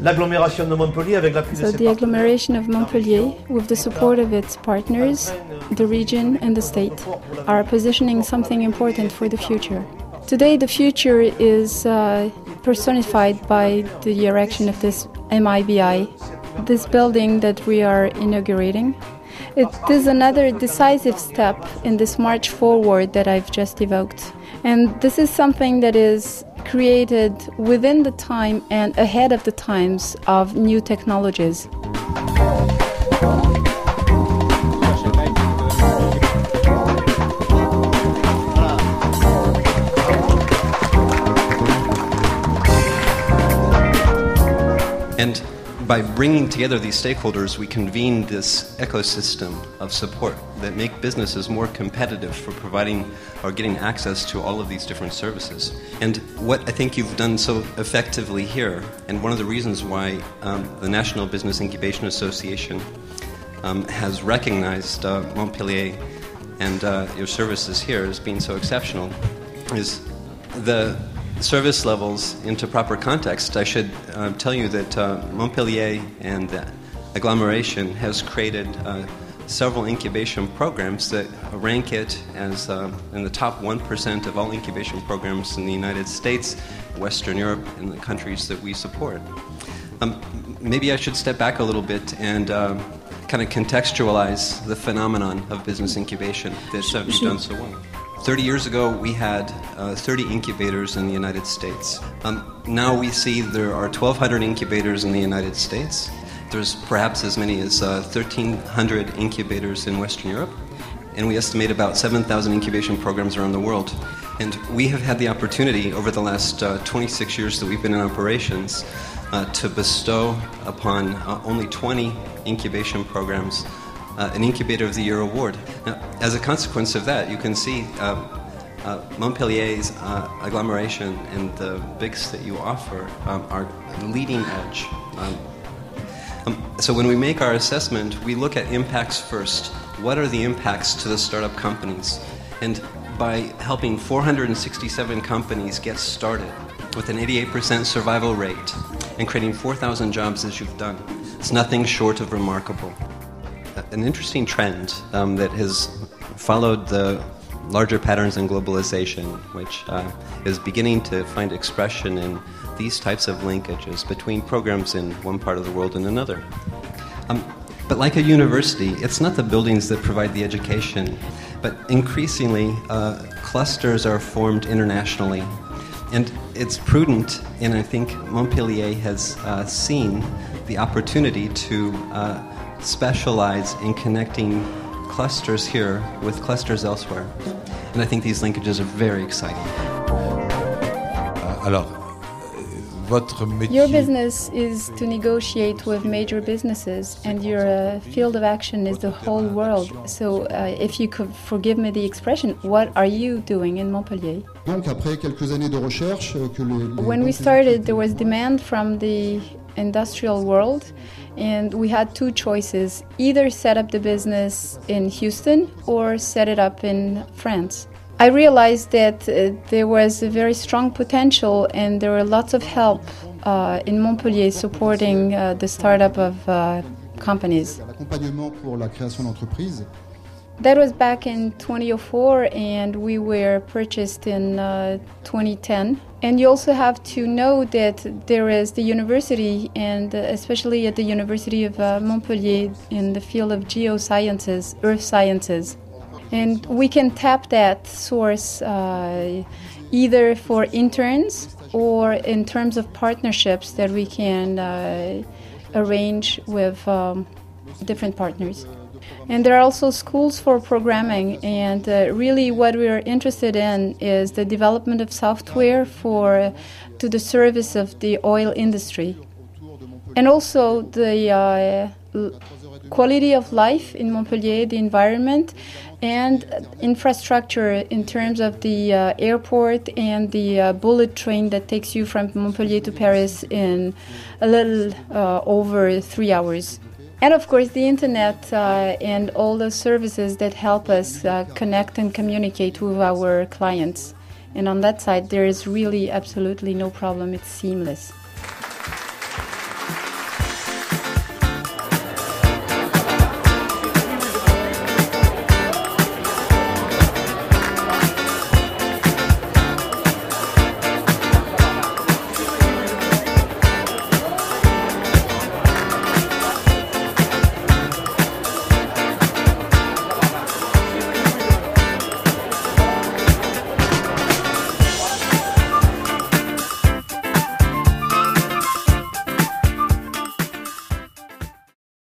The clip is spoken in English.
l'agglomération de Montpellier avec l'appui de So ses the agglomeration of Montpellier, with the support of its partners, the region and the state, are positioning something important for the future. Today the future is personified by the erection of this MIBI, this building that we are inaugurating. It is another decisive step in this march forward that I've just evoked. And this is something that is created within the time and ahead of the times of new technologies. And by bringing together these stakeholders, we convene this ecosystem of support that make businesses more competitive for providing or getting access to all of these different services. And what I think you've done so effectively here, and one of the reasons why the National Business Incubation Association has recognized Montpellier and your services here as being so exceptional, is the service levels into proper context. I should tell you that Montpellier and the agglomeration has created several incubation programs that rank it as in the top 1% of all incubation programs in the United States, Western Europe, and the countries that we support. Maybe I should step back a little bit and kind of contextualize the phenomenon of business incubation that you've done so well. 30 years ago, we had 30 incubators in the United States. Now we see there are 1,200 incubators in the United States. There's perhaps as many as 1,300 incubators in Western Europe. And we estimate about 7,000 incubation programs around the world. And we have had the opportunity over the last 26 years that we've been in operations to bestow upon only 20 incubation programs an Incubator of the Year award. Now, as a consequence of that, you can see Montpellier's agglomeration and the BICs that you offer are leading edge. So when we make our assessment, we look at impacts first. What are the impacts to the startup companies? And by helping 467 companies get started with an 88% survival rate and creating 4,000 jobs as you've done, it's nothing short of remarkable. An interesting trend that has followed the larger patterns in globalization, which is beginning to find expression in these types of linkages between programs in one part of the world and another. But like a university, it's not the buildings that provide the education, but increasingly clusters are formed internationally. And it's prudent, and I think Montpellier has seen the opportunity to specialize in connecting clusters here with clusters elsewhere. And I think these linkages are very exciting. Your business is to negotiate with major businesses, and your field of action is the whole world. So if you could forgive me the expression, what are you doing in Montpellier? When we started, there was demand from the industrial world, and we had two choices: either set up the business in Houston or set it up in France. I realized that there was a very strong potential, and there were lots of help in Montpellier supporting the startup of companies. That was back in 2004, and we were purchased in 2010. And you also have to know that there is the university, and especially at the University of Montpellier, in the field of geosciences, earth sciences. And we can tap that source either for interns or in terms of partnerships that we can arrange with different partners. And there are also schools for programming, and really what we are interested in is the development of software to the service of the oil industry. And also the quality of life in Montpellier, the environment, and infrastructure in terms of the airport and the bullet train that takes you from Montpellier to Paris in a little over 3 hours. And of course the internet and all the services that help us connect and communicate with our clients. And on that side there is really absolutely no problem, it's seamless.